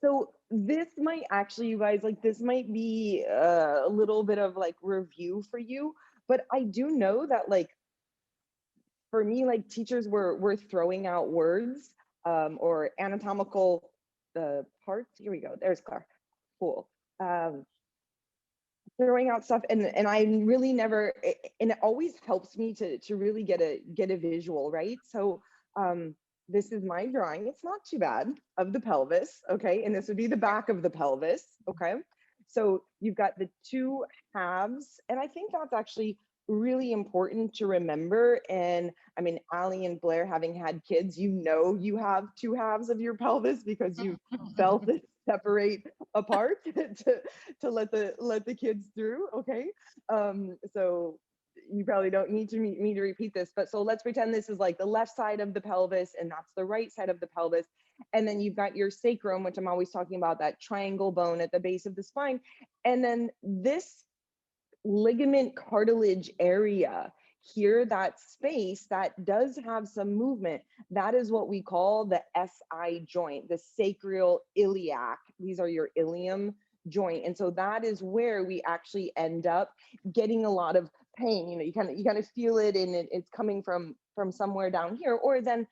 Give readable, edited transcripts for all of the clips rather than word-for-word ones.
So this might actually, you guys, like this might be a little bit of like review for you, but I do know that like for me, like teachers were throwing out words or anatomical parts. Here we go. There's Claire. Cool. Um, Throwing out stuff, and I really never, and it always helps me to really get a visual, right? So this is my drawing. It's not too bad of the pelvis, okay? And this would be the back of the pelvis, okay? So you've got the two halves, and I think that's actually really important to remember. And I mean, Allie and Blair, having had kids, you know you have two halves of your pelvis because you've felt it separate apart to let the kids through, okay? So you probably don't need me to repeat this, but so let's pretend this is like the left side of the pelvis and that's the right side of the pelvis. And then you've got your sacrum, which I'm always talking about, that triangle bone at the base of the spine. And then this ligament cartilage area here, that space that does have some movement, that is what we call the SI joint, the sacral iliac. These are your ilium joint. And so that is where we actually end up getting a lot of pain. You know, you kind of feel it, and it's coming from somewhere down here. Or then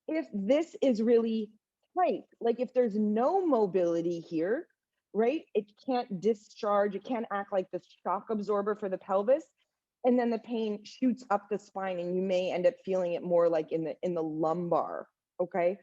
if this is really tight, like if there's no mobility here, right? It can't discharge, it can't act like the shock absorber for the pelvis. And then the pain shoots up the spine and you may end up feeling it more like in the lumbar, okay?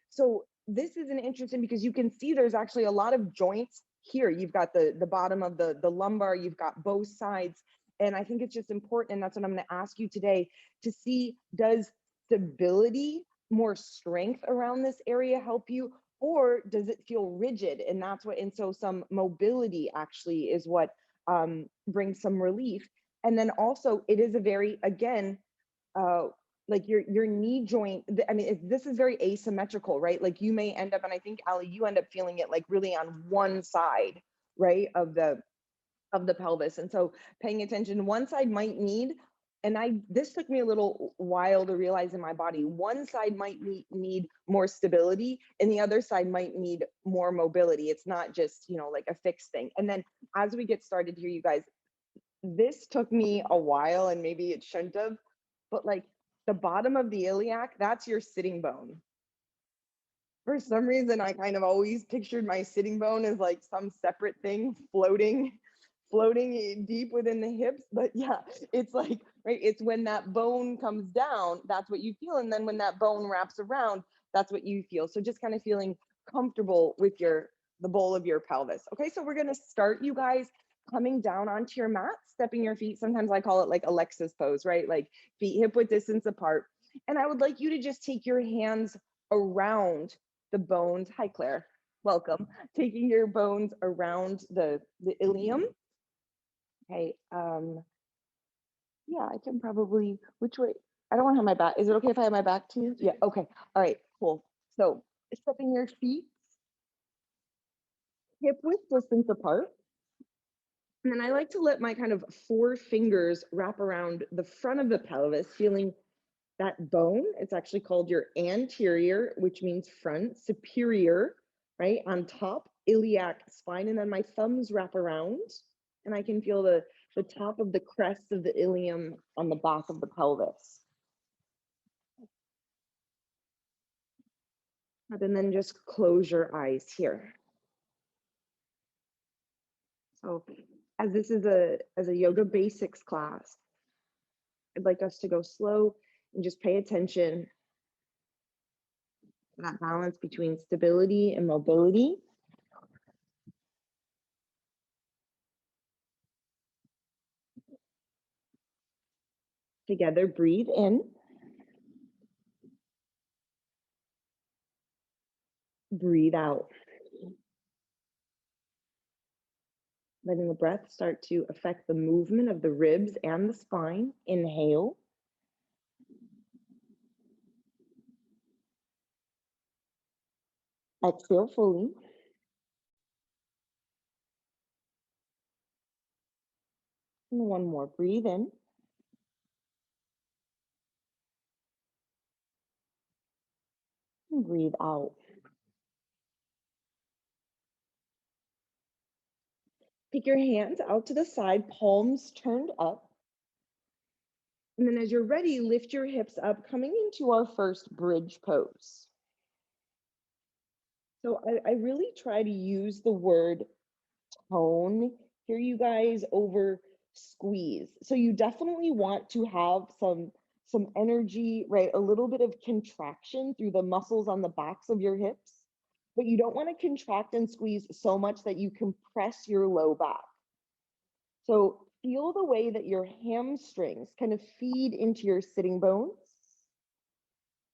So this is an interesting because you can see there's actually a lot of joints here. You've got the bottom of the lumbar, you've got both sides. And I think it's just important, and that's what I'm gonna ask you today, to see, does stability, more strength around this area help you, or does it feel rigid? And that's what, and so some mobility actually is what brings some relief. And then also it is a very, again, uh, like your knee joint, I mean, this is very asymmetrical, right? Like you may end up, and I think Ali, you end up feeling it like really on one side, right, of the pelvis. And so paying attention, one side might need, and this took me a little while to realize in my body, one side might need more stability and the other side might need more mobility. It's not just, you know, like a fixed thing. And then as we get started here, you guys, this took me a while and maybe it shouldn't have, but like the bottom of the iliac, that's your sitting bone. For some reason, I kind of always pictured my sitting bone as like some separate thing floating deep within the hips. But yeah, it's like, right, it's when that bone comes down, that's what you feel. And then when that bone wraps around, that's what you feel. So just kind of feeling comfortable with the bowl of your pelvis. Okay, so we're gonna start, you guys, coming down onto your mat, stepping your feet. Sometimes I call it like Alexa's pose, right? Like feet hip width distance apart. And I would like you to just take your hands around the bones. Hi, Claire. Welcome. Taking your bones around the ilium. Okay. Yeah, I can probably, which way? I don't want to have my back. Is it okay if I have my back to you? Yeah. Okay. All right. Cool. So stepping your feet hip width distance apart. And then I like to let my kind of four fingers wrap around the front of the pelvis, feeling that bone. It's actually called your anterior, which means front, superior, right? On top, iliac spine. And then my thumbs wrap around and I can feel the top of the crest of the ilium on the back of the pelvis. And then just close your eyes here. So as this is as a yoga basics class, I'd like us to go slow and just pay attention to that balance between stability and mobility. Together, breathe in. Breathe out. Letting the breath start to affect the movement of the ribs and the spine. Inhale. Exhale fully. And one more. Breathe in. And breathe out. Take your hands out to the side, palms turned up. And then as you're ready, lift your hips up, coming into our first bridge pose. So I really try to use the word tone here, you guys, over squeeze. So you definitely want to have some energy, right? A little bit of contraction through the muscles on the backs of your hips, but you don't want to contract and squeeze so much that you compress your low back. So feel the way that your hamstrings kind of feed into your sitting bones.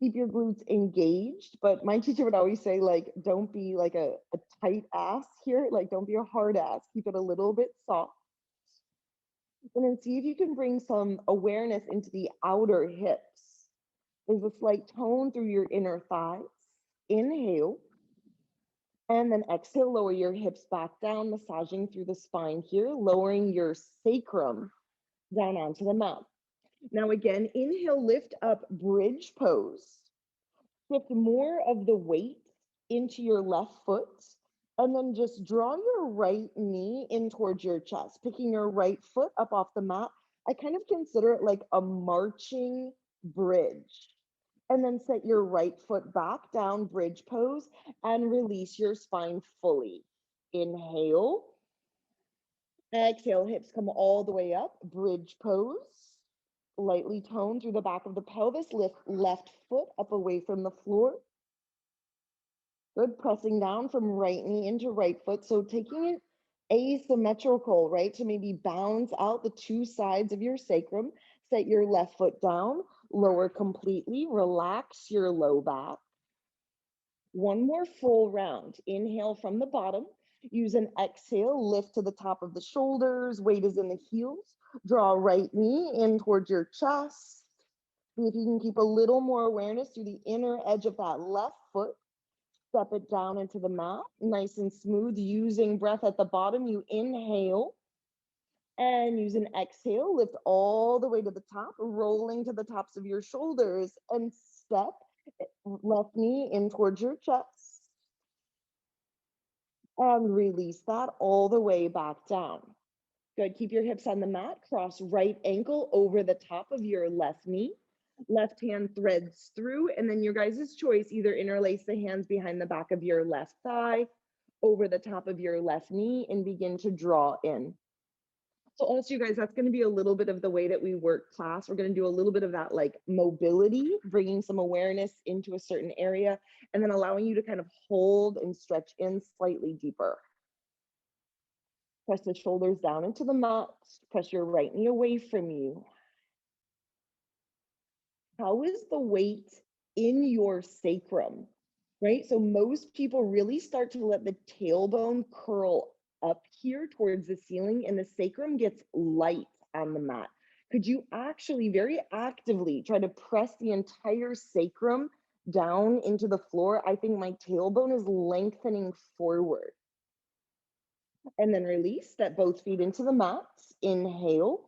Keep your glutes engaged, but my teacher would always say, like, don't be like a tight ass here, like don't be a hard ass, keep it a little bit soft. And then see if you can bring some awareness into the outer hips. There's a slight tone through your inner thighs. Inhale, and then exhale, lower your hips back down, massaging through the spine here, lowering your sacrum down onto the mat. Now again, inhale, lift up, bridge pose. Shift more of the weight into your left foot, and then just draw your right knee in towards your chest, picking your right foot up off the mat. I kind of consider it like a marching bridge. And then set your right foot back down, bridge pose, and release your spine fully. Inhale. Exhale, hips come all the way up, bridge pose. Lightly tone through the back of the pelvis, lift left foot up away from the floor. Good, pressing down from right knee into right foot. So taking it asymmetrical, right? To maybe bounce out the two sides of your sacrum. Set your left foot down, lower completely, relax your low back. One more full round. Inhale from the bottom. Use an exhale, lift to the top of the shoulders, weight is in the heels. Draw right knee in towards your chest. See if you can keep a little more awareness through the inner edge of that left foot. Step it down into the mat, nice and smooth, using breath at the bottom. You inhale and use an exhale, lift all the way to the top, rolling to the tops of your shoulders, and step left knee in towards your chest. And release that all the way back down. Good, keep your hips on the mat, cross right ankle over the top of your left knee. Left hand threads through, and then your guys' choice, either interlace the hands behind the back of your left thigh, over the top of your left knee, and begin to draw in. So also, you guys, that's going to be a little bit of the way that we work class. We're going to do a little bit of that like mobility, bringing some awareness into a certain area, and then allowing you to kind of hold and stretch in slightly deeper. Press the shoulders down into the mat, press your right knee away from you. How is the weight in your sacrum, right? So most people really start to let the tailbone curl up here towards the ceiling, and the sacrum gets light on the mat. Could you actually very actively try to press the entire sacrum down into the floor? I think my tailbone is lengthening forward. And then release, step both feet into the mat. Inhale.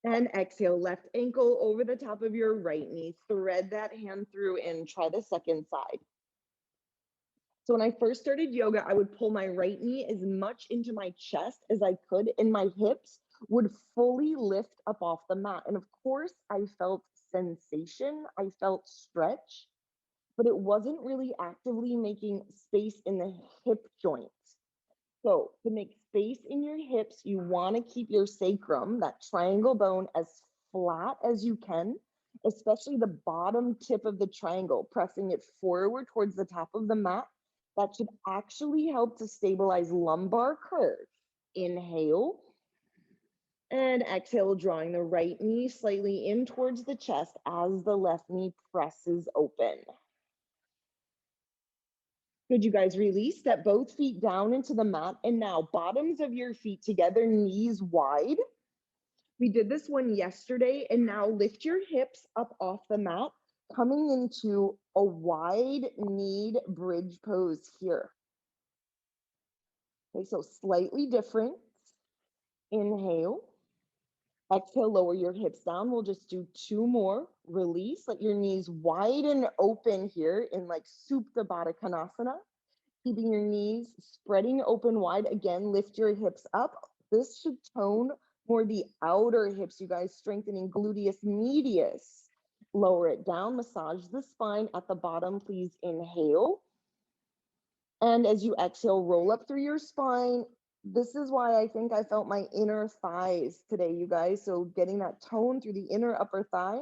And exhale, left ankle over the top of your right knee. Thread that hand through and try the second side. So when I first started yoga, I would pull my right knee as much into my chest as I could, and my hips would fully lift up off the mat. And of course, I felt sensation, I felt stretch, but it wasn't really actively making space in the hip joint. So to make space in your hips, you want to keep your sacrum, that triangle bone, as flat as you can, especially the bottom tip of the triangle, pressing it forward towards the top of the mat. That should actually help to stabilize lumbar curve. Inhale. And exhale, drawing the right knee slightly in towards the chest as the left knee presses open. Good, you guys, release, step both feet down into the mat, and now bottoms of your feet together, knees wide. We did this one yesterday, and now lift your hips up off the mat, coming into a wide kneed bridge pose here. Okay, so slightly different. Inhale. Exhale, lower your hips down. We'll just do two more. Release, let your knees wide and open here in like Supta Baddha Konasana. Keeping your knees spreading open wide. Again, lift your hips up. This should tone more the outer hips, you guys, strengthening gluteus medius. Lower it down, massage the spine at the bottom. Please inhale. And as you exhale, roll up through your spine. This is why I think I felt my inner thighs today, you guys. So getting that tone through the inner upper thighs.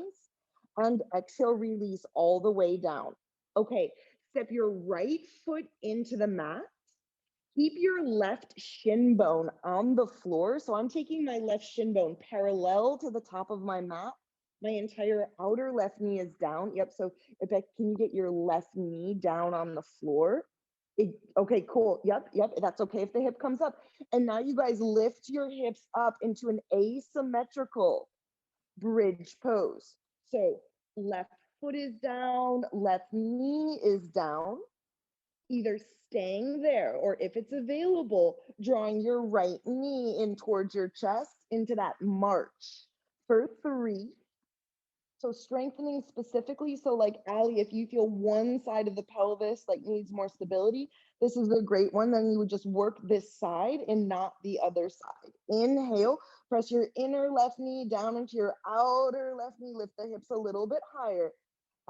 And exhale, release all the way down. Okay, step your right foot into the mat. Keep your left shin bone on the floor. So I'm taking my left shin bone parallel to the top of my mat. My entire outer left knee is down. Yep. So can you get your left knee down on the floor? Okay, cool. Yep. That's okay if the hip comes up. And now you guys lift your hips up into an asymmetrical bridge pose. So left foot is down, left knee is down, either staying there or if it's available, drawing your right knee in towards your chest into that march for 3. So strengthening specifically. So like Ali, if you feel one side of the pelvis like needs more stability, this is a great one. Then you would just work this side and not the other side. Inhale, press your inner left knee down into your outer left knee, lift the hips a little bit higher.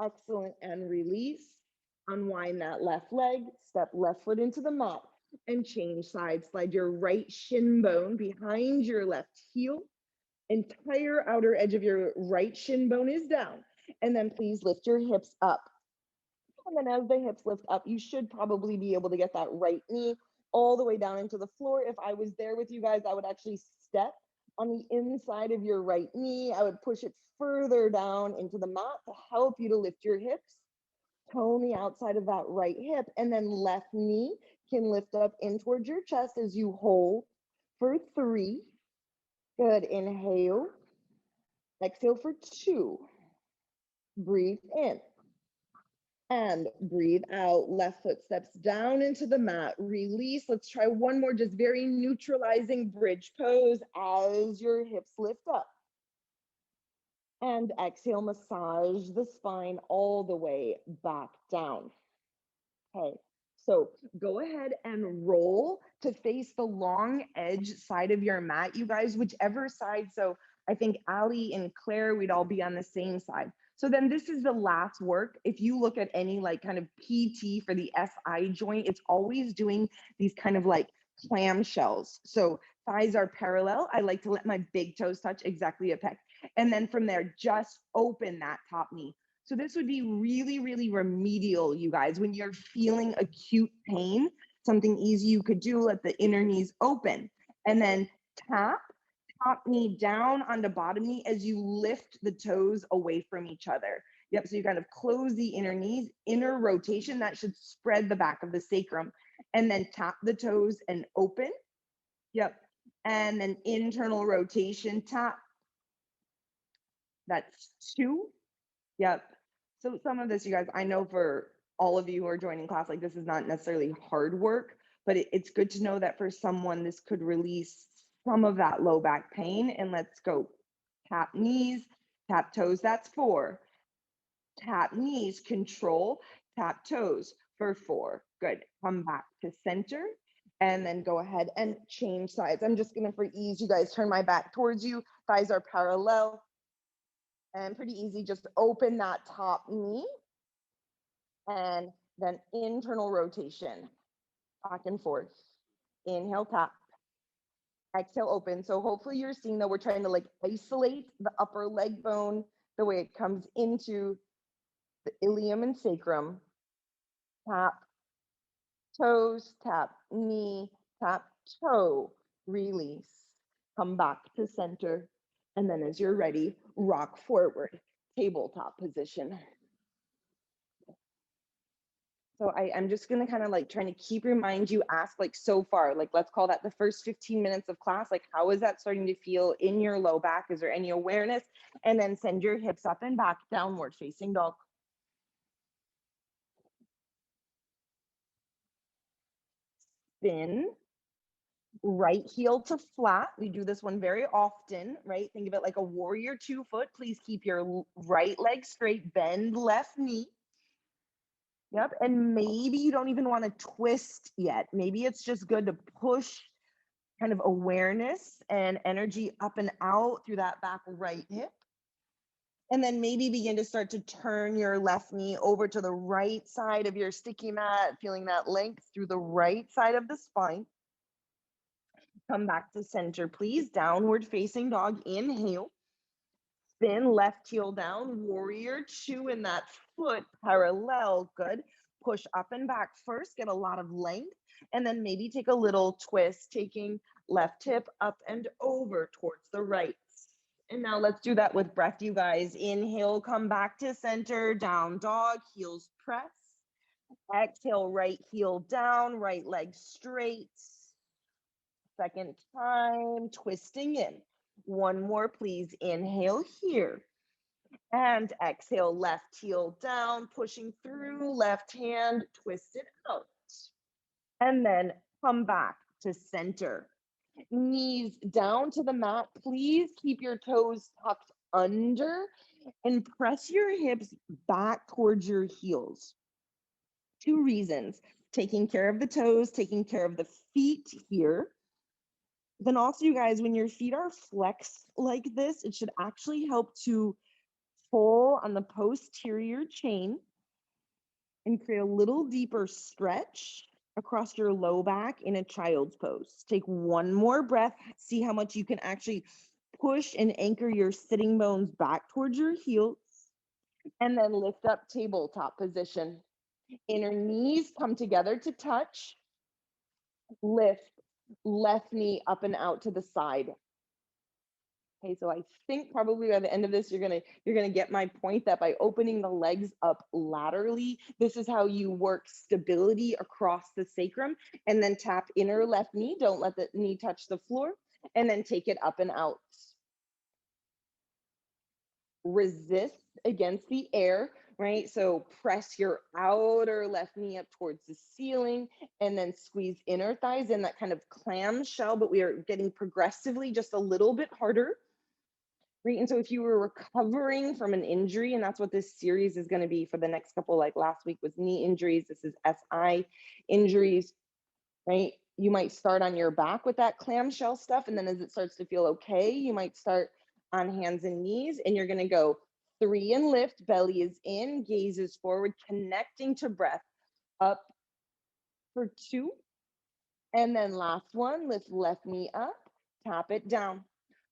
Excellent, and release. Unwind that left leg, step left foot into the mat and change sides. Slide your right shin bone behind your left heel. Entire outer edge of your right shin bone is down. And then please lift your hips up. And then as the hips lift up, you should probably be able to get that right knee all the way down into the floor. If I was there with you guys, I would actually step on the inside of your right knee. I would push it further down into the mat to help you to lift your hips. Tone the outside of that right hip, and then left knee can lift up in towards your chest as you hold for 3. Good. Inhale. Exhale for 2. Breathe in and breathe out. Left foot steps down into the mat. Release. Let's try one more, just very neutralizing bridge pose as your hips lift up. And exhale, massage the spine all the way back down. Okay, so go ahead and roll to face the long edge side of your mat, you guys, whichever side. So I think Ali and Claire, we'd all be on the same side. So then this is the last work. If you look at any like kind of PT for the SI joint, it's always doing these kind of like clamshells. So thighs are parallel. I like to let my big toes touch exactly a pec. And then from there, just open that top knee. So this would be really, really remedial, you guys. When you're feeling acute pain, something easy you could do, let the inner knees open. And then tap top knee down onto bottom knee as you lift the toes away from each other. Yep, so you kind of close the inner knees, inner rotation, that should spread the back of the sacrum. And then tap the toes and open. Yep, and then internal rotation, tap. That's 2. Yep. So some of this, you guys, I know for all of you who are joining class, like this is not necessarily hard work, but it's good to know that for someone, this could release some of that low back pain. And let's go. Tap knees, tap toes, that's 4. Tap knees, control, tap toes for 4. Good. Come back to center and then go ahead and change sides. I'm just gonna, for ease, you guys turn my back towards you. Thighs are parallel. And pretty easy, just open that top knee and then internal rotation, back and forth. Inhale, tap, exhale, open. So hopefully you're seeing that we're trying to like isolate the upper leg bone, the way it comes into the ilium and sacrum. Tap, toes, tap, knee, tap, toe, release. Come back to center. And then as you're ready, rock forward, tabletop position. So I'm just gonna kind of like trying to keep remind you, ask like so far, like let's call that the first 15 minutes of class, like how is that starting to feel in your low back? Is there any awareness? And then send your hips up and back, downward facing dog. Spin, right heel to flat. We do this one very often, right? Think of it like a warrior 2 foot. Please keep your right leg straight, bend left knee. Yep. And maybe you don't even want to twist yet. Maybe it's just good to push kind of awareness and energy up and out through that back right hip. And then maybe begin to start to turn your left knee over to the right side of your sticky mat, feeling that length through the right side of the spine. Come back to center, please. Downward facing dog. Inhale. Spin left heel down. Warrior two in that foot parallel. Good. Push up and back first. Get a lot of length. And then maybe take a little twist, taking left hip up and over towards the right. And now let's do that with breath, you guys. Inhale, come back to center, down dog, heels press. Exhale, right heel down, right leg straight. Second time, twisting in. One more, please. Inhale here. And exhale, left heel down, pushing through, left hand, twist it out. And then come back to center. Knees down to the mat. Please keep your toes tucked under and press your hips back towards your heels. Two reasons: taking care of the toes, taking care of the feet here. Then also, you guys, when your feet are flexed like this, it should actually help to pull on the posterior chain and create a little deeper stretch across your low back in a child's pose. Take one more breath. See how much you can actually push and anchor your sitting bones back towards your heels. And then lift up tabletop position. Inner knees come together to touch. Lift left knee up and out to the side. Okay, so I think probably by the end of this, you're gonna get my point that by opening the legs up laterally, this is how you work stability across the sacrum, and then tap inner left knee. Don't let the knee touch the floor, and then take it up and out. Resist against the air, right? So press your outer left knee up towards the ceiling and then squeeze inner thighs in that kind of clamshell, but we are getting progressively just a little bit harder. Right. And so if you were recovering from an injury, and that's what this series is going to be for the next couple, like last week was knee injuries, this is SI injuries, right? You might start on your back with that clamshell stuff. And then as it starts to feel okay, you might start on hands and knees, and you're going to go 3 and lift, belly is in, gaze is forward, connecting to breath, up for 2. And then last one, lift left knee up, tap it down.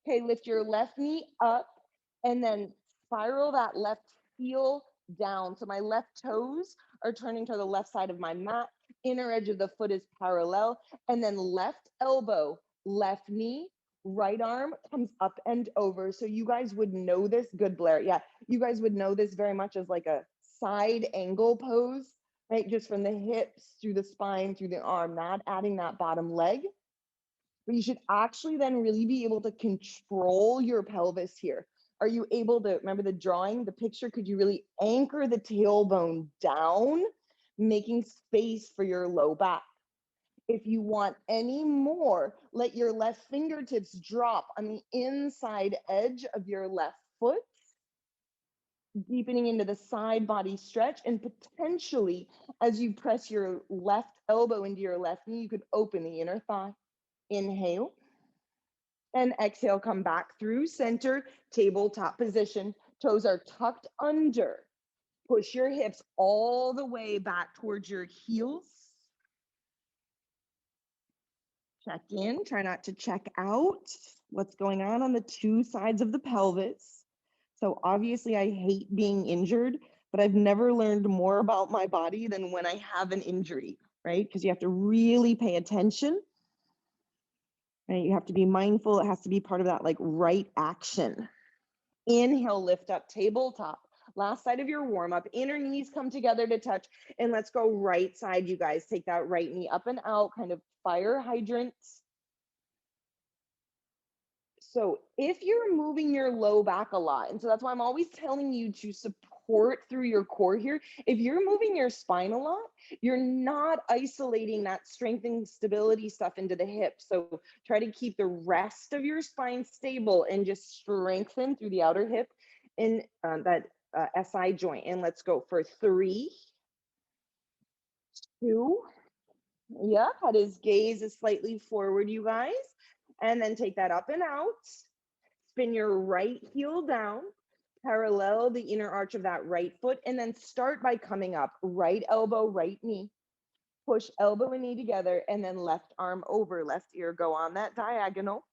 Okay, lift your left knee up and then spiral that left heel down. So my left toes are turning to the left side of my mat. Inner edge of the foot is parallel. And then left elbow, left knee, right arm comes up and over. So you guys would know this. Good, Blair. Yeah, you guys would know this very much as like a side angle pose, right? Just from the hips through the spine, through the arm, not adding that bottom leg. But you should actually then really be able to control your pelvis here. Are you able to, remember the drawing, the picture, could you really anchor the tailbone down, making space for your low back? If you want any more, let your left fingertips drop on the inside edge of your left foot, deepening into the side body stretch, and potentially as you press your left elbow into your left knee, you could open the inner thigh. Inhale and exhale, come back through center, tabletop position. Toes are tucked under. Push your hips all the way back towards your heels. Check in, try not to check out what's going on the two sides of the pelvis. So obviously I hate being injured, but I've never learned more about my body than when I have an injury, right? Because you have to really pay attention, right? You have to be mindful. It has to be part of that like right action. Inhale, lift up, tabletop. Last side of your warm up, inner knees come together to touch, and let's go right side, you guys. Take that right knee up and out, kind of fire hydrant. So if you're moving your low back a lot, and so that's why I'm always telling you to support through your core here. If you're moving your spine a lot, you're not isolating that strength and stability stuff into the hips. So try to keep the rest of your spine stable and just strengthen through the outer hip in that SI joint. And let's go for 3, 2. Yeah, head is gaze is slightly forward, you guys. And then take that up and out. Spin your right heel down, parallel the inner arch of that right foot, and then start by coming up. Right elbow, right knee. Push elbow and knee together, and then left arm over left ear. Go on that diagonal.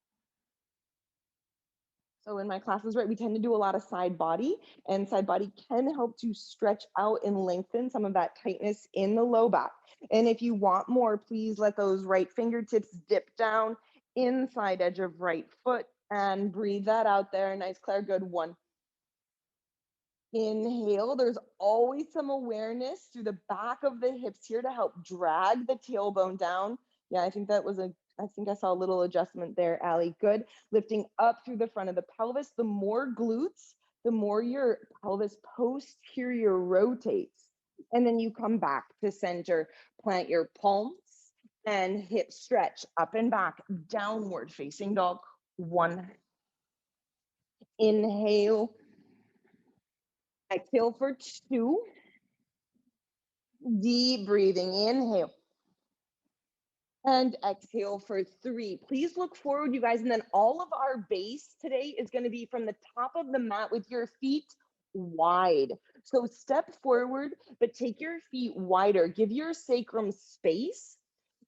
So in my classes, right, we tend to do a lot of side body, and side body can help to stretch out and lengthen some of that tightness in the low back. And if you want more, please let those right fingertips dip down inside edge of right foot and breathe that out there. Nice, Claire, good. 1. Inhale, there's always some awareness through the back of the hips here to help drag the tailbone down. Yeah, I think I saw a little adjustment there, Allie. Good. Lifting up through the front of the pelvis. The more glutes, the more your pelvis posterior rotates. And then you come back to center, plant your palms and hip stretch up and back, downward facing dog. 1. Inhale. Exhale for 2. Deep breathing, inhale. And exhale for 3. Please look forward, you guys. And then all of our base today is going to be from the top of the mat with your feet wide. So step forward, but take your feet wider. Give your sacrum space.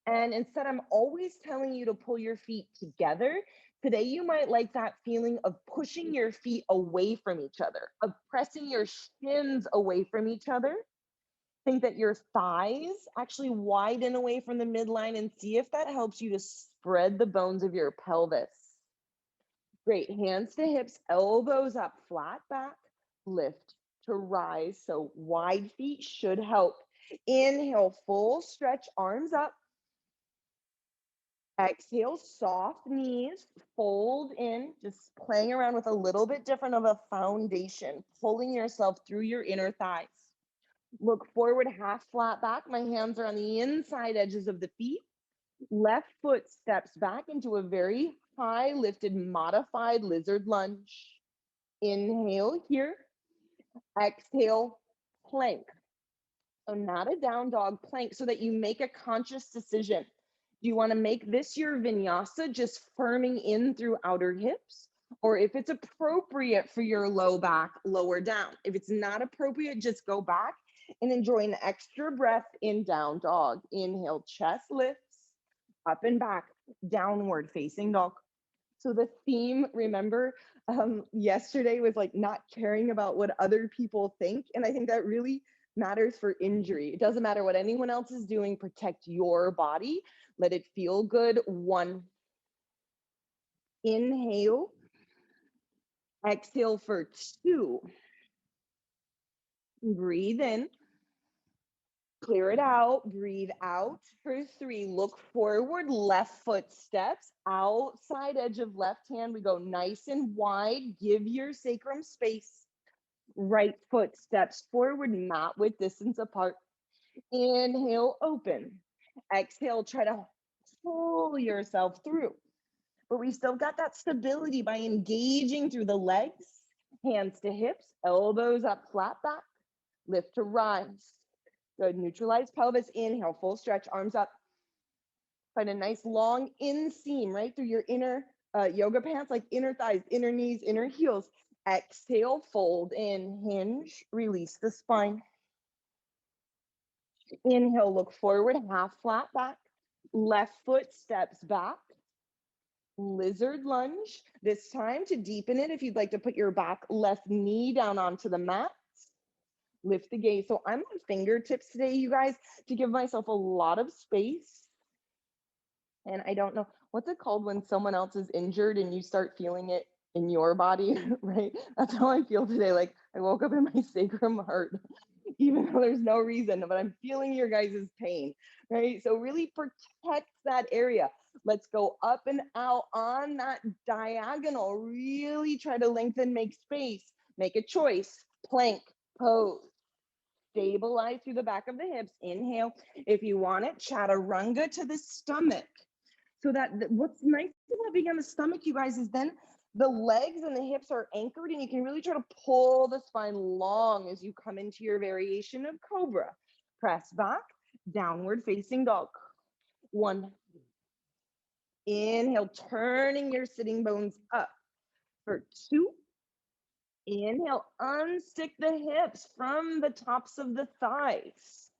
And instead, I'm always telling you to pull your feet together. Today, you might like that feeling of pushing your feet away from each other, of pressing your shins away from each other. Think that your thighs actually widen away from the midline and see if that helps you to spread the bones of your pelvis. Great. Hands to hips, elbows up, flat back, lift to rise. So wide feet should help. Inhale, full stretch, arms up. Exhale, soft knees, fold in, just playing around with a little bit different of a foundation, pulling yourself through your inner thighs. Look forward, half flat back. My hands are on the inside edges of the feet. Left foot steps back into a very high lifted modified lizard lunge. Inhale here. Exhale, plank. So not a down dog, plank, so that you make a conscious decision. Do you want to make this your vinyasa, just firming in through outer hips? Or if it's appropriate for your low back, lower down. If it's not appropriate, just go back and enjoy an extra breath in down dog. Inhale, chest lifts, up and back, downward facing dog. So the theme, remember, yesterday was like not caring about what other people think. And I think that really matters for injury. It doesn't matter what anyone else is doing, protect your body, let it feel good. 1. Inhale. Exhale for 2. Breathe in. Clear it out. Breathe out for 3. Look forward. Left foot steps. Outside edge of left hand. We go nice and wide. Give your sacrum space. Right foot steps forward, not with distance apart. Inhale, open. Exhale, try to pull yourself through. But we still got that stability by engaging through the legs. Hands to hips, elbows up, flat back. Lift to rise. Good. Neutralize pelvis. Inhale, full stretch, arms up. Find a nice long inseam right through your inner yoga pants, like inner thighs, inner knees, inner heels. Exhale, fold in, hinge, release the spine. Inhale, look forward, half flat back. Left foot steps back. Lizard lunge. This time to deepen it, if you'd like to put your back left knee down onto the mat. Lift the gaze. So I'm on fingertips today, you guys, to give myself a lot of space. And I don't know, what's it called when someone else is injured and you start feeling it in your body, right? That's how I feel today. Like I woke up and my sacrum hurt, even though there's no reason, but I'm feeling your guys' pain, right? So really protect that area. Let's go up and out on that diagonal. Really try to lengthen, make space, make a choice. Plank, pose. Stabilize through the back of the hips. Inhale. If you want it, chaturanga to the stomach. So that what's nice about being on the stomach, you guys, is then the legs and the hips are anchored and you can really try to pull the spine long as you come into your variation of cobra. Press back Downward facing dog. One. Inhale, turning your sitting bones up. For two. Inhale, unstick the hips from the tops of the thighs.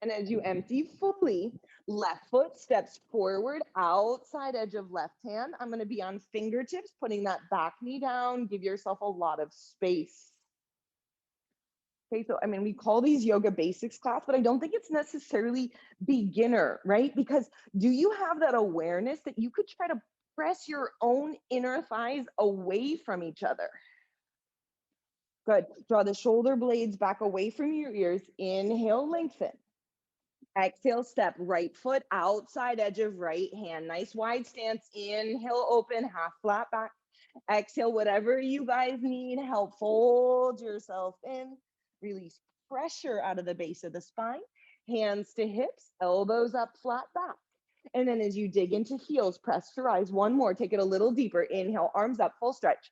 And as you empty fully, left foot steps forward, outside edge of left hand. I'm going to be on fingertips, putting that back knee down. Give yourself a lot of space. Okay, so I mean, we call these yoga basics class, but I don't think it's necessarily beginner, right? Because do you have that awareness that you could try to press your own inner thighs away from each other? Good. Draw the shoulder blades back away from your ears. Inhale, lengthen. Exhale, step right foot outside edge of right hand. Nice wide stance. Inhale, open, half flat back. Exhale, whatever you guys need. Help fold yourself in. Release pressure out of the base of the spine. Hands to hips, elbows up, flat back. And then as you dig into heels, press your eyes. One more. Take it a little deeper. Inhale, arms up, full stretch.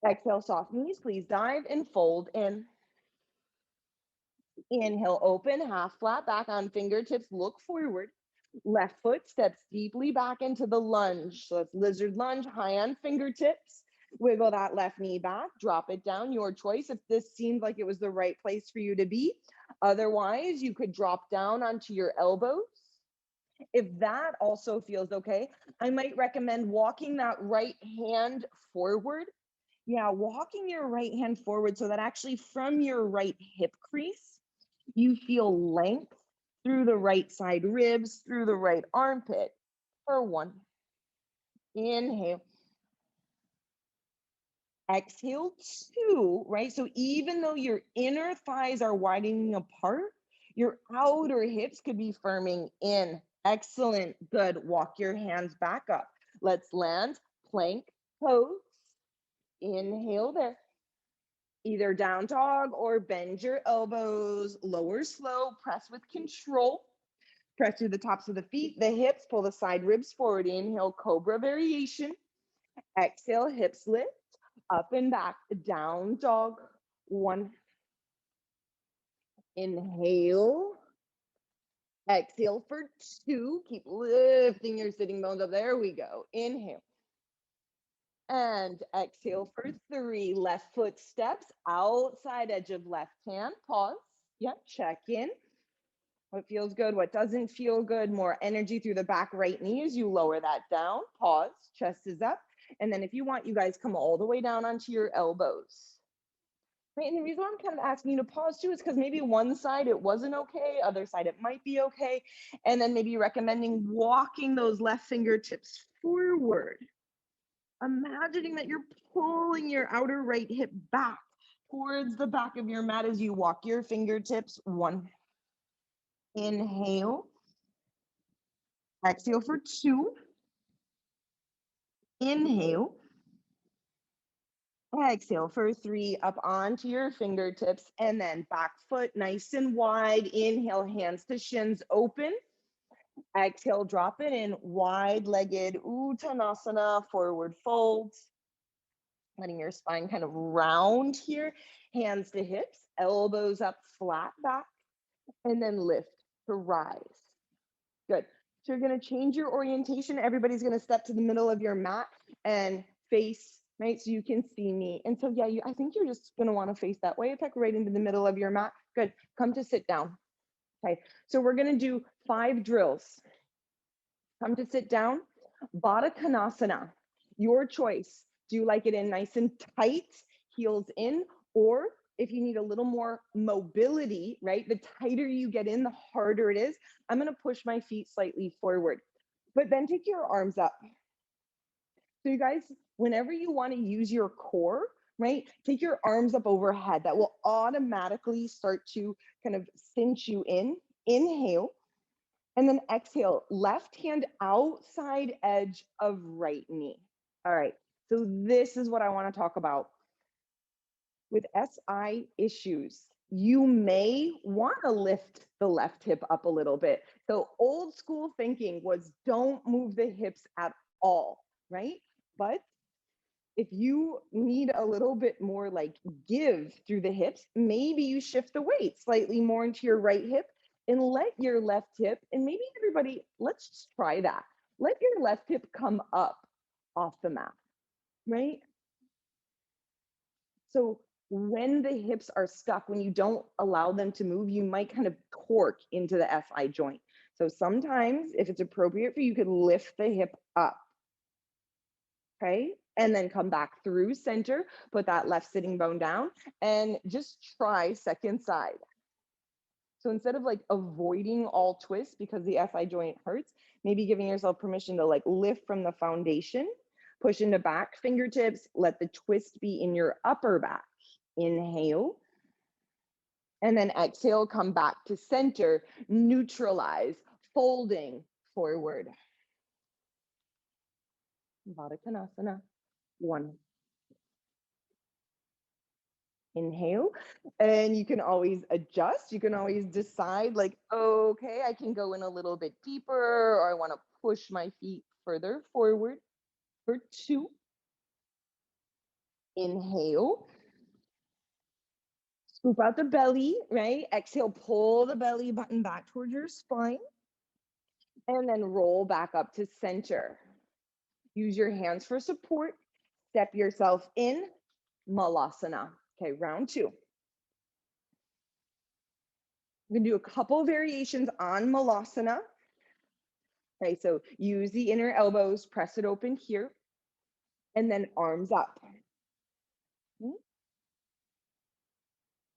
Exhale, soft knees. Please dive and fold in. Inhale, open, half flat back on fingertips, look forward. Left foot steps deeply back into the lunge. So it's lizard lunge, high on fingertips. Wiggle that left knee back, drop it down, your choice if this seemed like it was the right place for you to be. Otherwise, you could drop down onto your elbows. If that also feels okay, I might recommend walking that right hand forward. Yeah, walking your right hand forward so that actually from your right hip crease, you feel length through the right side ribs, through the right armpit. For one. Inhale. Exhale, two, right? So even though your inner thighs are widening apart, your outer hips could be firming in. Excellent. Good. Walk your hands back up. Let's land plank pose. Inhale there. Either down dog or bend your elbows, lower slow, press with control. Press through the tops of the feet, the hips, pull the side ribs forward. Inhale, cobra variation. Exhale, hips lift, up and back, down dog. One. Inhale. Exhale for two. Keep lifting your sitting bones up. There we go. Inhale. And exhale for three. Left foot steps outside edge of left hand. Pause. Yep, check in. What feels good, what doesn't feel good, more energy through the back right knee as you lower that down. Pause, chest is up. And then if you want, you guys come all the way down onto your elbows. Right, and the reason why I'm kind of asking you to pause too is because maybe one side it wasn't okay, other side it might be okay. And then maybe recommending walking those left fingertips forward. Imagining that you're pulling your outer right hip back towards the back of your mat as you walk your fingertips. One. Inhale. Exhale for two. Inhale. Exhale for three, up onto your fingertips, and then back foot nice and wide. Inhale, hands to shins open. Exhale, drop it in, wide-legged Uttanasana, forward fold. Letting your spine kind of round here. Hands to hips, elbows up, flat back, and then lift to rise. Good. So you're going to change your orientation. Everybody's going to step to the middle of your mat and face, right? So you can see me. And so, yeah, I think you're just going to want to face that way. Attack right into the middle of your mat. Good. Come to sit down. Okay. So we're going to do 5 drills. Come to sit down. Baddha Konasana. Your choice. Do you like it in nice and tight, heels in, or if you need a little more mobility, right? The tighter you get in, the harder it is. I'm going to push my feet slightly forward, but then take your arms up. So you guys, whenever you want to use your core, right? Take your arms up overhead. That will automatically start to kind of cinch you in. Inhale. And then exhale, left hand outside edge of right knee. All right. So this is what I want to talk about. With SI issues, you may want to lift the left hip up a little bit. So old school thinking was don't move the hips at all, right? But if you need a little bit more like give through the hips, maybe you shift the weight slightly more into your right hip. and let your left hip, and maybe everybody, let's just try that. Let your left hip come up off the mat, right? So when the hips are stuck, when you don't allow them to move, you might kind of torque into the SI joint. So sometimes, if it's appropriate for you, you could lift the hip up, okay? And then come back through center, put that left sitting bone down, and just try second side. So instead of like avoiding all twists because the SI joint hurts, maybe giving yourself permission to like lift from the foundation, push into back fingertips, let the twist be in your upper back. Inhale. And then exhale, come back to center, neutralize, folding forward. Baddha Konasana. One. Inhale, and you can always adjust. You can always decide like, okay, I can go in a little bit deeper, or I want to push my feet further forward. For two. Inhale, scoop out the belly, right? Exhale, pull the belly button back towards your spine, and then roll back up to center. Use your hands for support. Step yourself in, Malasana. Okay, round two. I'm gonna do a couple variations on Malasana. Okay, so use the inner elbows, press it open here, and then arms up.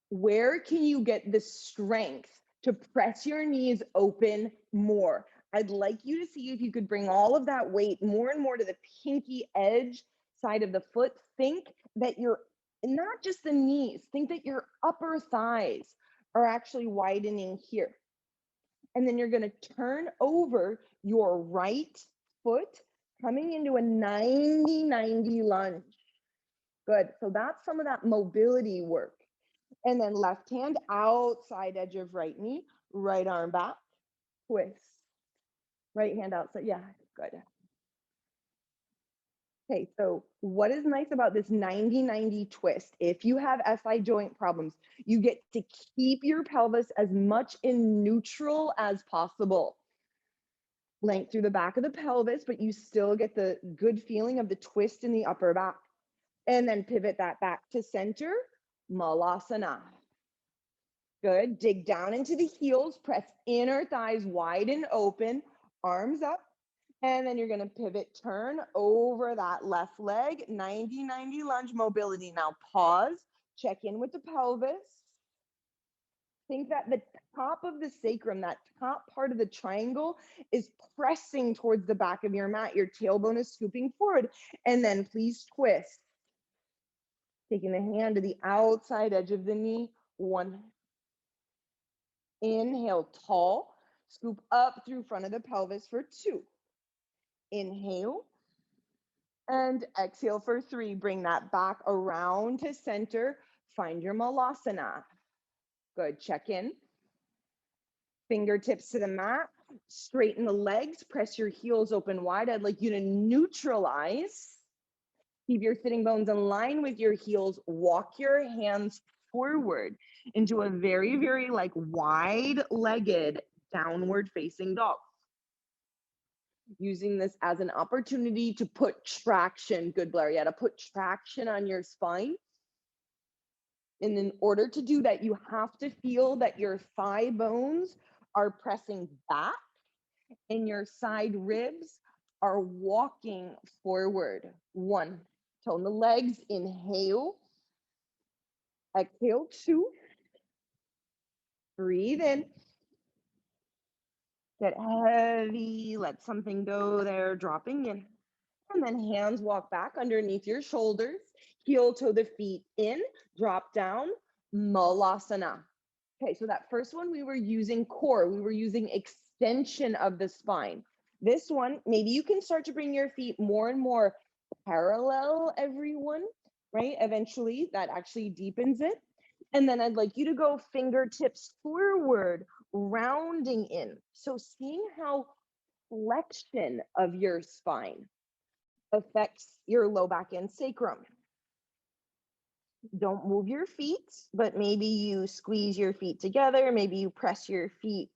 Where can you get the strength to press your knees open more? I'd like you to see if you could bring all of that weight more and more to the pinky edge side of the foot. Think that you're not just the knees, think that your upper thighs are actually widening here. And then you're going to turn over your right foot, coming into a 90-90 lunge. Good. So that's some of that mobility work. And then left hand outside edge of right knee, right arm back, twist. Right hand outside. Yeah, good. Okay, so what is nice about this 90-90 twist? If you have SI joint problems, you get to keep your pelvis as much in neutral as possible. Length through the back of the pelvis, but you still get the good feeling of the twist in the upper back. And then pivot that back to center, Malasana. Good. Dig down into the heels, press inner thighs wide and open, arms up. And then you're going to pivot, turn over that left leg, 90-90 lunge mobility. Now pause, check in with the pelvis. Think that the top of the sacrum, that top part of the triangle, is pressing towards the back of your mat. Your tailbone is scooping forward. And then please twist. Taking the hand to the outside edge of the knee. One. Inhale, tall. Scoop up through front of the pelvis for two. Inhale. And exhale for three. Bring that back around to center. Find your Malasana. Good. Check in. Fingertips to the mat. Straighten the legs. Press your heels open wide. I'd like you to neutralize. Keep your sitting bones in line with your heels. Walk your hands forward into a very, very like wide-legged downward facing dog. Using this as an opportunity to put traction, good Blair, yeah, to put traction on your spine. And in order to do that, you have to feel that your thigh bones are pressing back and your side ribs are walking forward. One, tone the legs, inhale, exhale, two, breathe in, get heavy, let something go there, dropping in. And then hands walk back underneath your shoulders, heel toe the feet in, drop down, Malasana. Okay, so that first one we were using core, we were using extension of the spine. This one, maybe you can start to bring your feet more and more parallel, everyone, right? Eventually that actually deepens it. And then I'd like you to go fingertips forward, rounding in. So seeing how flexion of your spine affects your low back and sacrum. Don't move your feet, but maybe you squeeze your feet together. Maybe you press your feet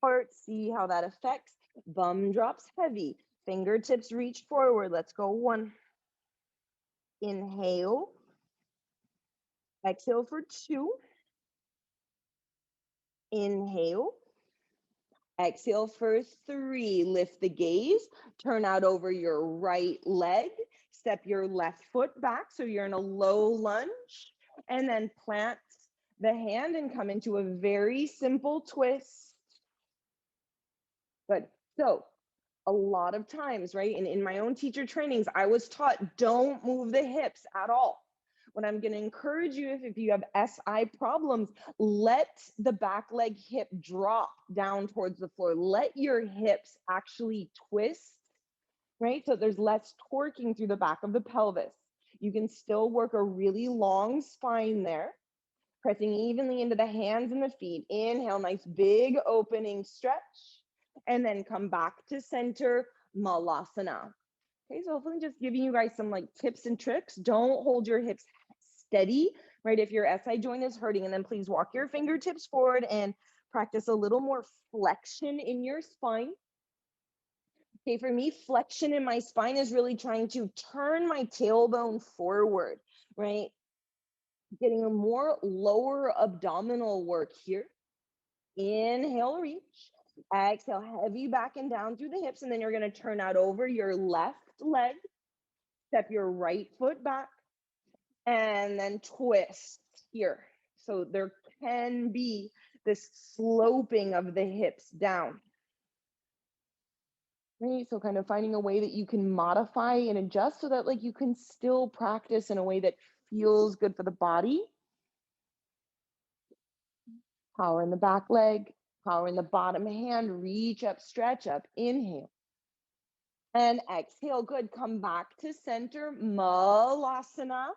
Heart, see how that affects. Bum drops heavy. Fingertips reach forward. Let's go. 1. Inhale. Exhale for 2. Inhale. Exhale for 3. Lift the gaze. Turn out over your right leg. Step your left foot back so you're in a low lunge. And then plant the hand and come into a very simple twist. Good. So a lot of times, right? And in my own teacher trainings, I was taught don't move the hips at all. What I'm going to encourage you, if you have SI problems, let the back leg hip drop down towards the floor. Let your hips actually twist, right? So there's less torquing through the back of the pelvis. You can still work a really long spine there, pressing evenly into the hands and the feet. Inhale, nice big opening stretch, and then come back to center, Malasana. Okay, so hopefully just giving you guys some like tips and tricks. Don't hold your hips steady, right? If your SI joint is hurting, and then please walk your fingertips forward and practice a little more flexion in your spine. Okay, for me, flexion in my spine is really trying to turn my tailbone forward, right? Getting a more lower abdominal work here. Inhale, reach. Exhale, heavy back and down through the hips. And then you're going to turn out over your left leg. Step your right foot back. And then twist here. So there can be this sloping of the hips down. Right? So kind of finding a way that you can modify and adjust so that like you can still practice in a way that feels good for the body. Power in the back leg, power in the bottom hand, reach up, stretch up, inhale. And exhale, good. Come back to center, Malasana.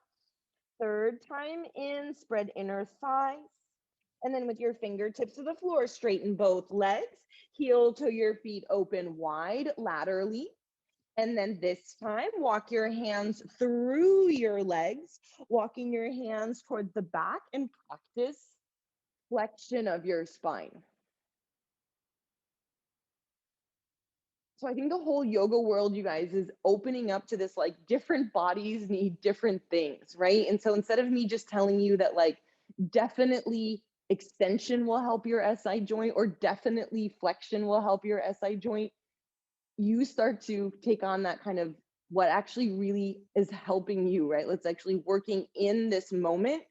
3rd time in, spread inner thighs. And then with your fingertips to the floor, straighten both legs. Heel to your feet open wide laterally. And then this time, walk your hands through your legs, walking your hands towards the back, and practice flexion of your spine. So I think the whole yoga world, you guys, is opening up to this like different bodies need different things, right? And so instead of me just telling you that like definitely extension will help your SI joint or definitely flexion will help your SI joint, you start to take on that kind of what actually really is helping you, right? Let's actually working in this moment.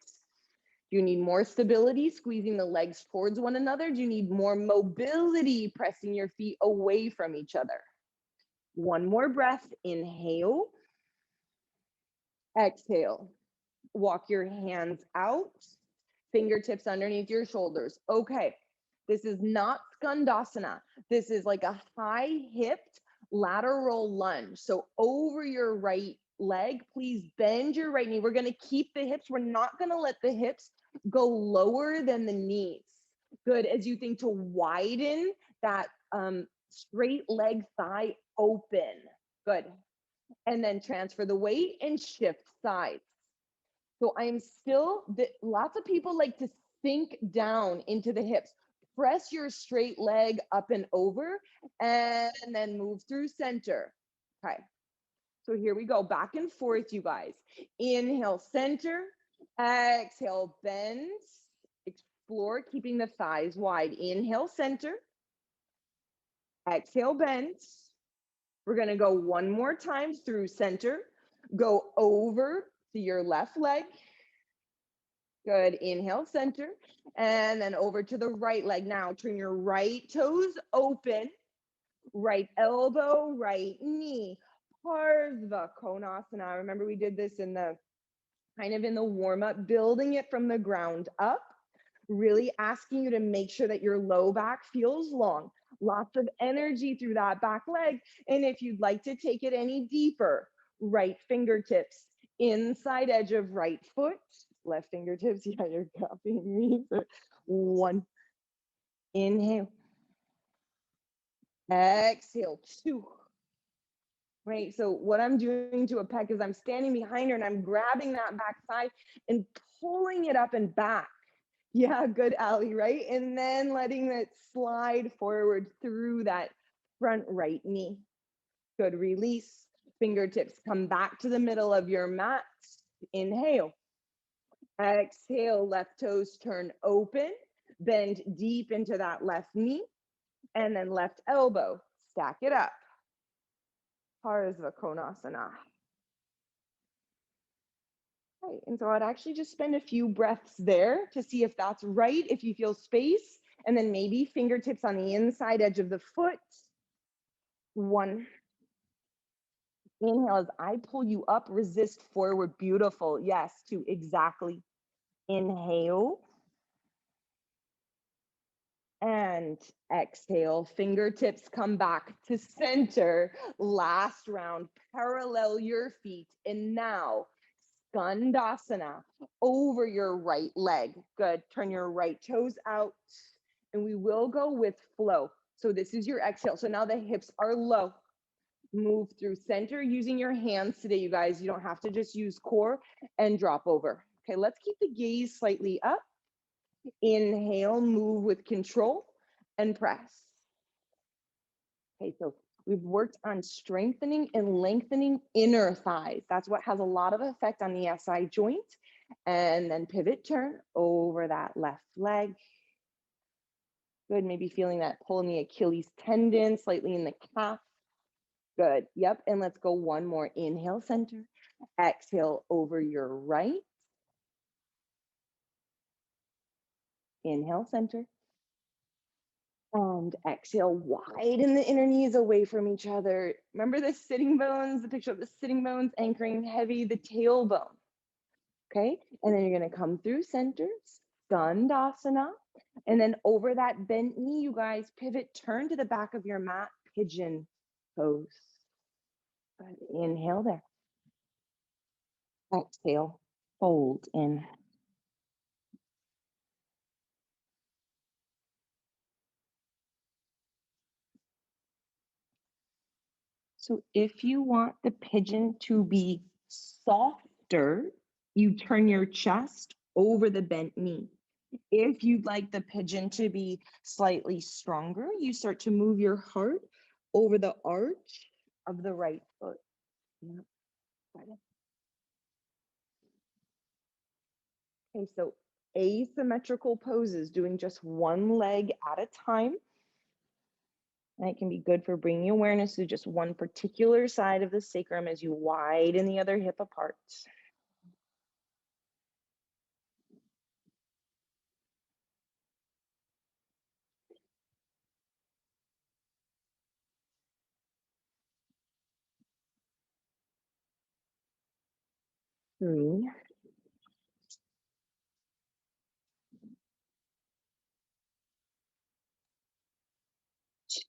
Do you need more stability, squeezing the legs towards one another? Do you need more mobility, pressing your feet away from each other? One more breath, inhale, exhale. Walk your hands out, fingertips underneath your shoulders. Okay, this is not Skandasana. This is like a high-hipped lateral lunge. So over your right leg, please bend your right knee. We're gonna keep the hips. We're not gonna let the hips go lower than the knees. Good, as you think to widen that straight leg thigh open. Good. And then transfer the weight and shift sides. So I'm still, lots of people like to sink down into the hips. Press your straight leg up and over and then move through center. Okay. So here we go, back and forth, you guys. Inhale, center. Exhale, bend. Explore, keeping the thighs wide. Inhale, center. Exhale, bend. We're going to go one more time through center. Go over to your left leg. Good. Inhale, center. And then over to the right leg. Now turn your right toes open. Right elbow, right knee. Parsva Konasana. Remember we did this in the kind of in the warm up, building it from the ground up. Really asking you to make sure that your low back feels long. Lots of energy through that back leg. And if you'd like to take it any deeper, right fingertips inside edge of right foot, left fingertips. Yeah, you're copying me. 1. Inhale. Exhale. 2. Right. So what I'm doing to a pec is I'm standing behind her and I'm grabbing that back side and pulling it up and back. Yeah, good, Allie, right? And then letting it slide forward through that front right knee. Good, release. Fingertips come back to the middle of your mat. Inhale. Exhale, left toes turn open. Bend deep into that left knee. And then left elbow. Stack it up. Parsva Konasana. Right. And so I'd actually just spend a few breaths there to see if that's right, if you feel space, and then maybe fingertips on the inside edge of the foot. One. Inhale as I pull you up, resist forward. Beautiful. Yes, two. Exactly. Inhale and exhale. Fingertips come back to center. Last round. Parallel your feet. And now Skandasana over your right leg. Good. Turn your right toes out. And we will go with flow. So this is your exhale. So now the hips are low. Move through center using your hands today, you guys. You don't have to just use core and drop over. Okay, let's keep the gaze slightly up. Inhale, move with control and press. Okay, so we've worked on strengthening and lengthening inner thighs. That's what has a lot of effect on the SI joint. And then pivot turn over that left leg. Good, maybe feeling that pull in the Achilles tendon, slightly in the calf. Good, yep, and let's go one more. Inhale, center. Exhale over your right. Inhale, center. And exhale, widen the inner knees away from each other. Remember the sitting bones, the picture of the sitting bones anchoring heavy, the tailbone. Okay, and then you're gonna come through center, Skandasana. And then over that bent knee, you guys, pivot, turn to the back of your mat, pigeon pose. Good. Inhale there. Exhale, fold in. So if you want the pigeon to be softer, you turn your chest over the bent knee. If you'd like the pigeon to be slightly stronger, you start to move your heart over the arch of the right foot. Yep. Okay, so asymmetrical poses, doing just one leg at a time. And it can be good for bringing awareness to just one particular side of the sacrum as you widen the other hip apart. 3,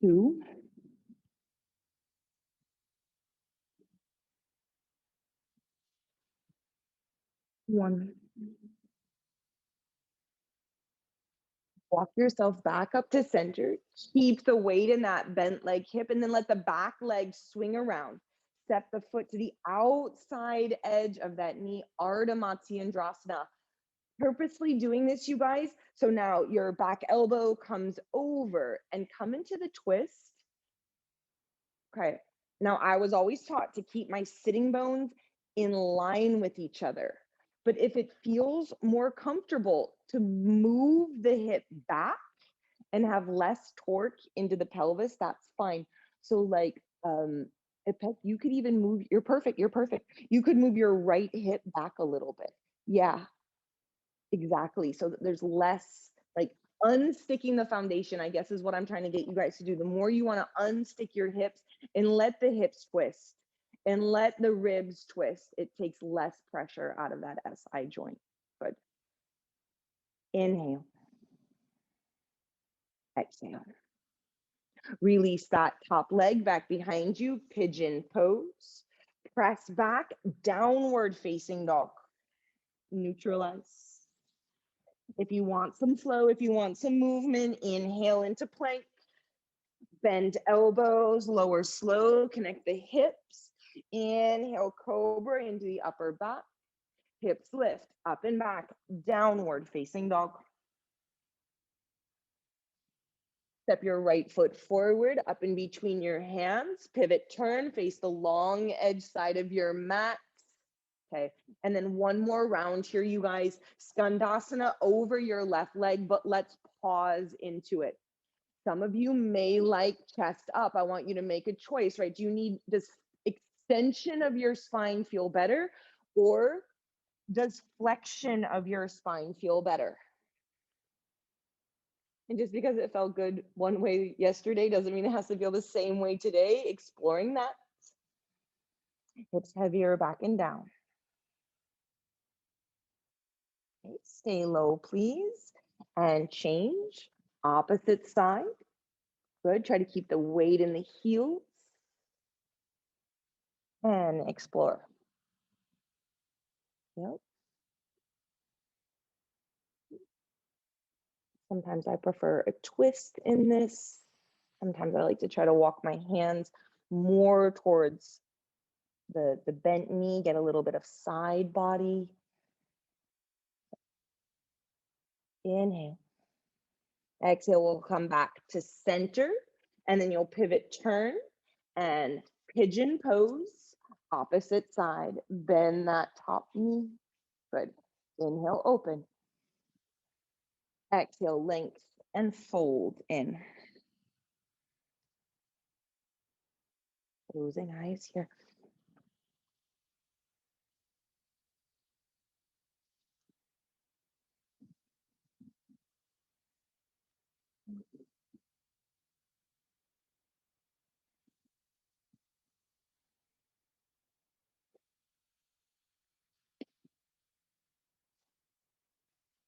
2, 1. Walk yourself back up to center. Keep the weight in that bent leg hip, and then let the back leg swing around. Step the foot to the outside edge of that knee, Ardha Matsyendrasana. Purposely doing this, you guys. So now your back elbow comes over and come into the twist. Okay. Now I was always taught to keep my sitting bones in line with each other. But if it feels more comfortable to move the hip back and have less torque into the pelvis, that's fine. So like you could even move, you're perfect, you're perfect. You could move your right hip back a little bit. Yeah, exactly. So that there's less like unsticking the foundation, I guess is what I'm trying to get you guys to do. The more you want to unstick your hips and let the hips twist and let the ribs twist, it takes less pressure out of that SI joint. Good. Inhale, exhale. Release that top leg back behind you, pigeon pose. Press back, downward facing dog. Neutralize. If you want some flow, if you want some movement, inhale into plank. Bend elbows, lower slow, connect the hips. Inhale, cobra into the upper back. Hips lift, up and back, downward facing dog. Step your right foot forward, up in between your hands, pivot, turn, face the long edge side of your mat. Okay, and then one more round here, you guys. Skandasana over your left leg, but let's pause into it. Some of you may like chest up. I want you to make a choice, right? Do you need this extension of your spine feel better, or does flexion of your spine feel better? And just because it felt good one way yesterday doesn't mean it has to feel the same way today. Exploring that. Hips heavier back and down. Okay, stay low, please. And change. Opposite side. Good. Try to keep the weight in the heels. And explore. Yep. Sometimes I prefer a twist in this. Sometimes I like to try to walk my hands more towards the bent knee, get a little bit of side body. Inhale. Exhale, we'll come back to center, and then you'll pivot, turn, and pigeon pose, opposite side. Bend that top knee. Good. Inhale, open. Exhale, length, and fold in. Closing eyes here.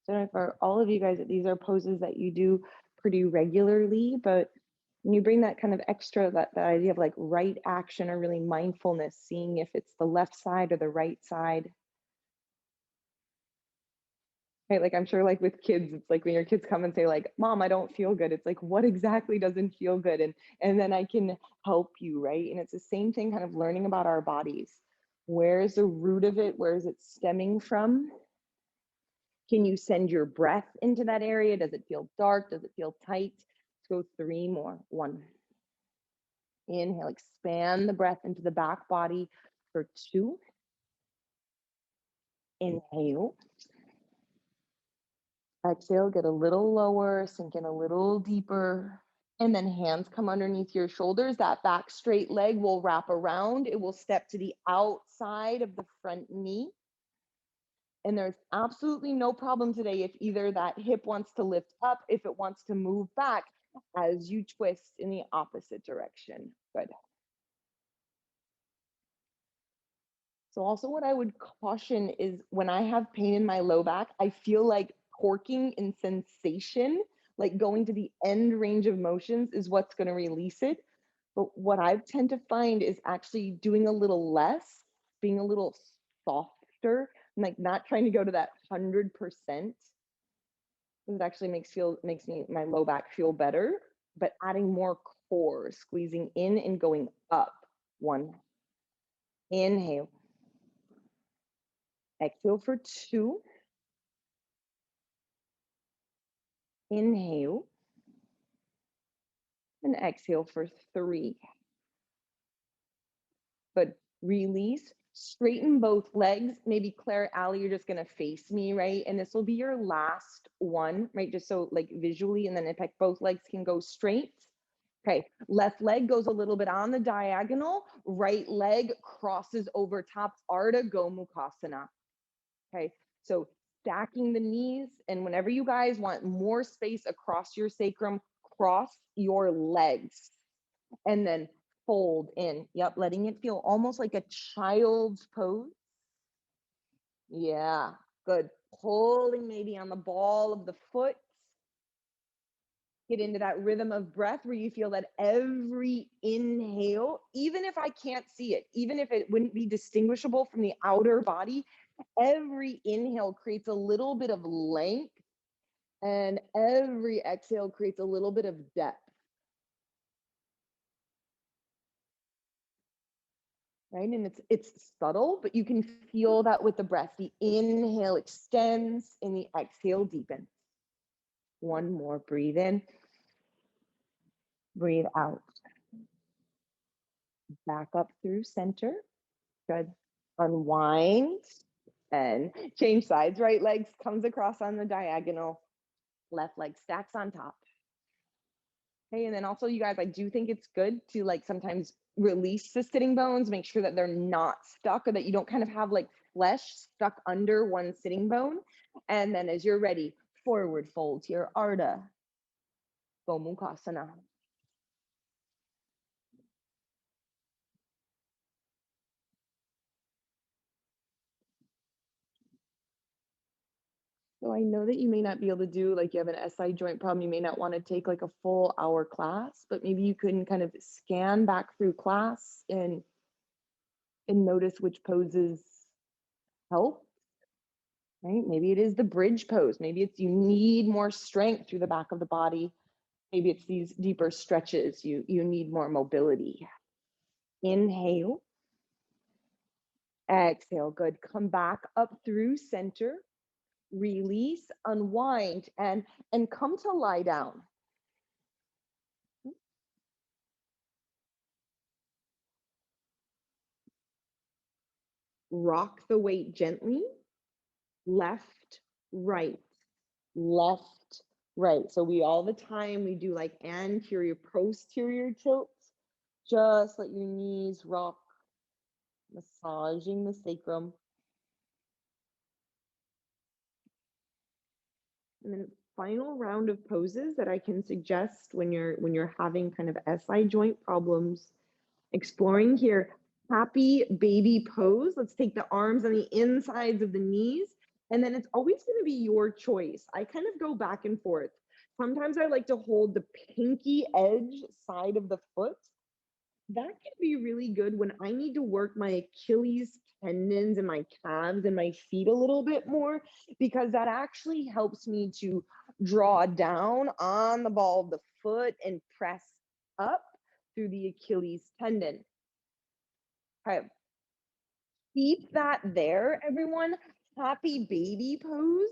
So for all of you guys, these are poses that you do pretty regularly, but when you bring that kind of extra, that idea of like right action or really mindfulness, seeing if it's the left side or the right side. Right, like I'm sure like with kids, it's like when your kids come and say like, Mom, I don't feel good. It's like, what exactly doesn't feel good? And then I can help you, right? And it's the same thing kind of learning about our bodies. Where is the root of it? Where is it stemming from? Can you send your breath into that area? Does it feel dark? Does it feel tight? Let's go 3 more. 1. Inhale, expand the breath into the back body for 2. Inhale. Exhale, get a little lower, sink in a little deeper. And then hands come underneath your shoulders. That back straight leg will wrap around. It will step to the outside of the front knee. And there's absolutely no problem today if either that hip wants to lift up, if it wants to move back as you twist in the opposite direction. Good. So also what I would caution is when I have pain in my low back, I feel like torquing in sensation, like going to the end range of motions is what's going to release it. But what I tend to find is actually doing a little less, being a little softer, and like not trying to go to that 100%. It actually makes me my low back feel better, but adding more core, squeezing in and going up. 1. Inhale. Exhale for 2. Inhale. And exhale for 3. But release, straighten both legs. Maybe Claire, Allie, you're just gonna face me, right? And this will be your last one, right? Just so like visually, and then if like both legs can go straight. Okay, left leg goes a little bit on the diagonal, right leg crosses over top, Ardha Gomukhasana. Okay, so stacking the knees, and whenever you guys want more space across your sacrum, cross your legs and then fold in. Yep, letting it feel almost like a child's pose. Yeah, good. Pulling maybe on the ball of the foot. Get into that rhythm of breath where you feel that every inhale, even if I can't see it, even if it wouldn't be distinguishable from the outer body, every inhale creates a little bit of length, and every exhale creates a little bit of depth. Right? And it's subtle, but you can feel that with the breath. The inhale extends and the exhale deepens. 1 more, breathe in. Breathe out. Back up through center. Good. Unwind and change sides. Right leg comes across on the diagonal. Left leg stacks on top. Okay, and then also you guys, I do think it's good to like sometimes release the sitting bones, make sure that they're not stuck or that you don't kind of have like flesh stuck under one sitting bone. And then as you're ready, forward fold to your Ardha, Gomukhasana. So I know that you may not be able to do, like you have an SI joint problem, you may not want to take like a full hour class, but maybe you can kind of scan back through class and notice which poses help, right? Maybe it is the bridge pose. Maybe it's you need more strength through the back of the body. Maybe it's these deeper stretches. You need more mobility. Inhale. Exhale. Good. Come back up through center. Release, unwind, and come to lie down. Rock the weight gently. Left, right, left, right. So we all the time we do like anterior, posterior tilts. Just let your knees rock, massaging the sacrum. And then final round of poses that I can suggest when you're having kind of SI joint problems. Exploring here, happy baby pose. Let's take the arms on the insides of the knees. And then it's always going to be your choice. I kind of go back and forth. Sometimes I like to hold the pinky edge side of the foot. That can be really good when I need to work my Achilles tendons and my calves and my feet a little bit more, because that actually helps me to draw down on the ball of the foot and press up through the Achilles tendon. Okay. Keep that there, everyone. Happy baby pose.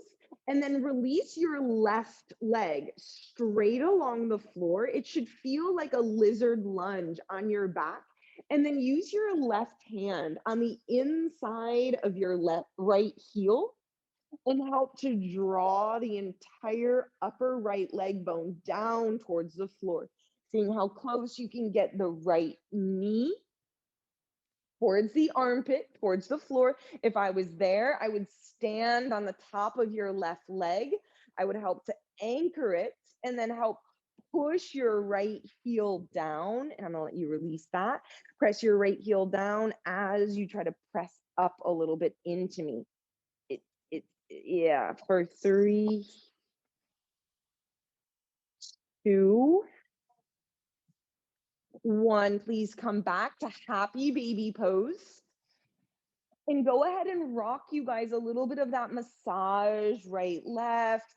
And then release your left leg straight along the floor. It should feel like a lizard lunge on your back. And then use your left hand on the inside of your right heel and help to draw the entire upper right leg bone down towards the floor. Seeing how close you can get the right knee towards the armpit, towards the floor. If I was there, I would stand on the top of your left leg. I would help to anchor it and then help push your right heel down. And I'm gonna let you release that. Press your right heel down as you try to press up a little bit into me. Yeah, for 3, 2, 1. Please come back to happy baby pose. And go ahead and rock, you guys, a little bit of that massage, right, left.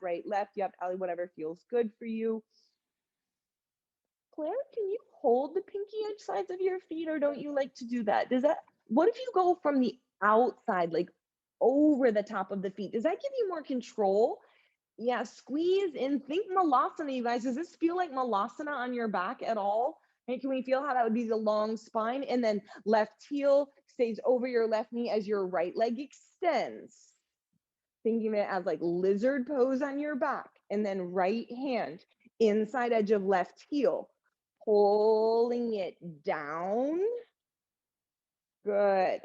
Yep, Allie, whatever feels good for you. Claire, can you hold the pinky edge sides of your feet, or don't you like to do that? What if you go from the outside, like over the top of the feet? Does that give you more control? Yeah, squeeze in. Think Malasana, you guys. Does this feel like Malasana on your back at all? And can we feel how that would be the long spine? And then left heel stays over your left knee as your right leg extends. Thinking of it as like lizard pose on your back. And then right hand, inside edge of left heel. Pulling it down. Good.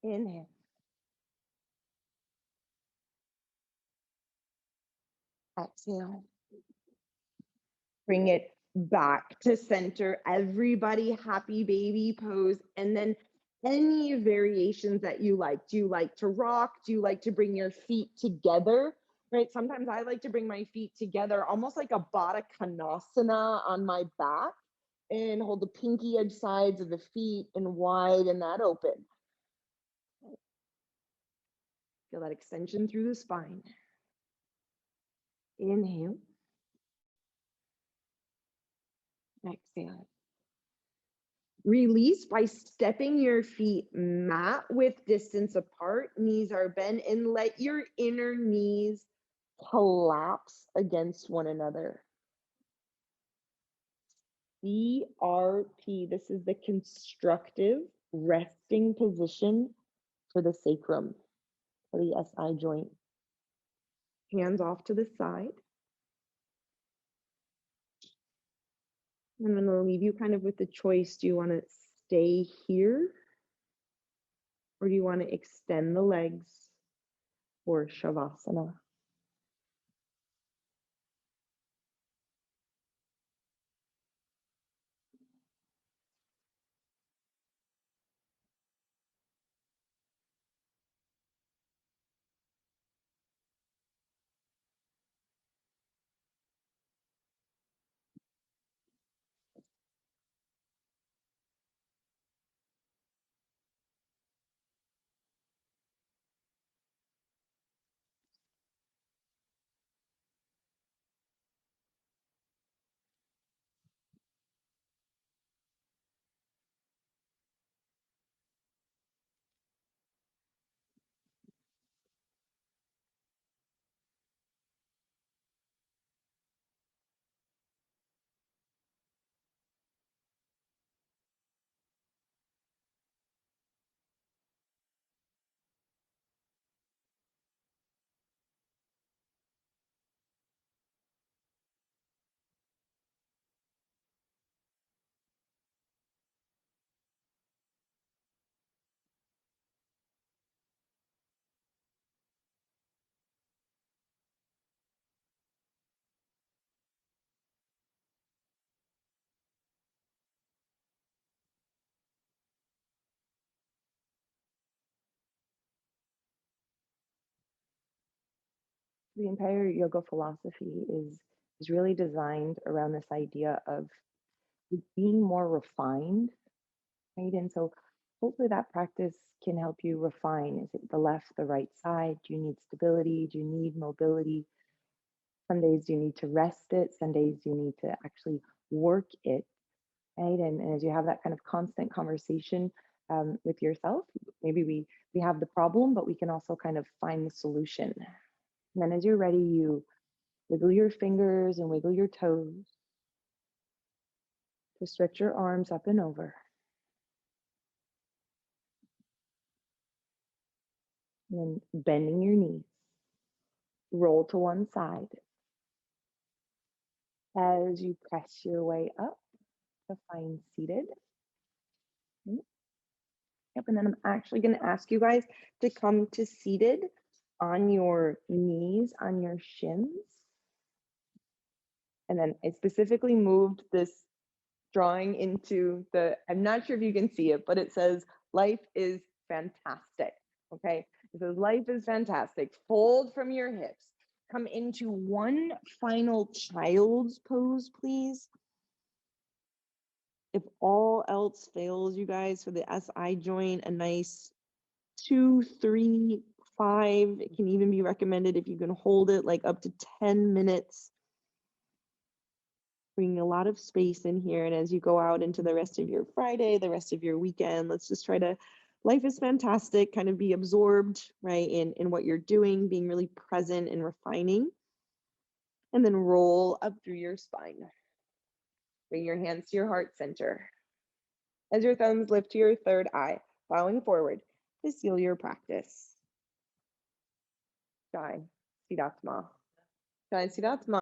Inhale. Exhale. Bring it back to center. Everybody, happy baby pose. And then any variations that you like. Do you like to rock? Do you like to bring your feet together? Right? Sometimes I like to bring my feet together, almost like a Baddha Konasana on my back, and hold the pinky edge sides of the feet and widen that open. Feel that extension through the spine. Inhale. Exhale. Release by stepping your feet mat width distance apart. Knees are bent, and let your inner knees collapse against one another. CRP. This is the constructive resting position for the sacrum, for the SI joint. Hands off to the side. I'm going to leave you kind of with the choice. Do you want to stay here, or do you want to extend the legs for Shavasana? The entire yoga philosophy is really designed around this idea of being more refined, right? And so hopefully that practice can help you refine. Is it the left, the right side? Do you need stability? Do you need mobility? Some days you need to rest it. Some days you need to actually work it, right? And as you have that kind of constant conversation with yourself, maybe we have the problem, but we can also kind of find the solution. And then as you're ready, you wiggle your fingers and wiggle your toes to stretch your arms up and over. And then bending your knees, roll to one side as you press your way up to find seated. Yep, and then I'm actually going to ask you guys to come to seated on your knees, on your shins. And then I specifically moved this drawing into the, I'm not sure if you can see it, but it says life is fantastic. Okay, it says life is fantastic. Fold from your hips. Come into one final child's pose, please. If all else fails, you guys, for the SI joint, a nice 2, 3, 5. It can even be recommended if you can hold it like up to 10 minutes. Bringing a lot of space in here. And as you go out into the rest of your Friday, the rest of your weekend, let's just try to, life is fantastic, kind of be absorbed, right, in what you're doing, being really present and refining. And then roll up through your spine. Bring your hands to your heart center. As your thumbs lift to your third eye, bowing forward to seal your practice. Jai Siddhatma. Jai Siddhatma.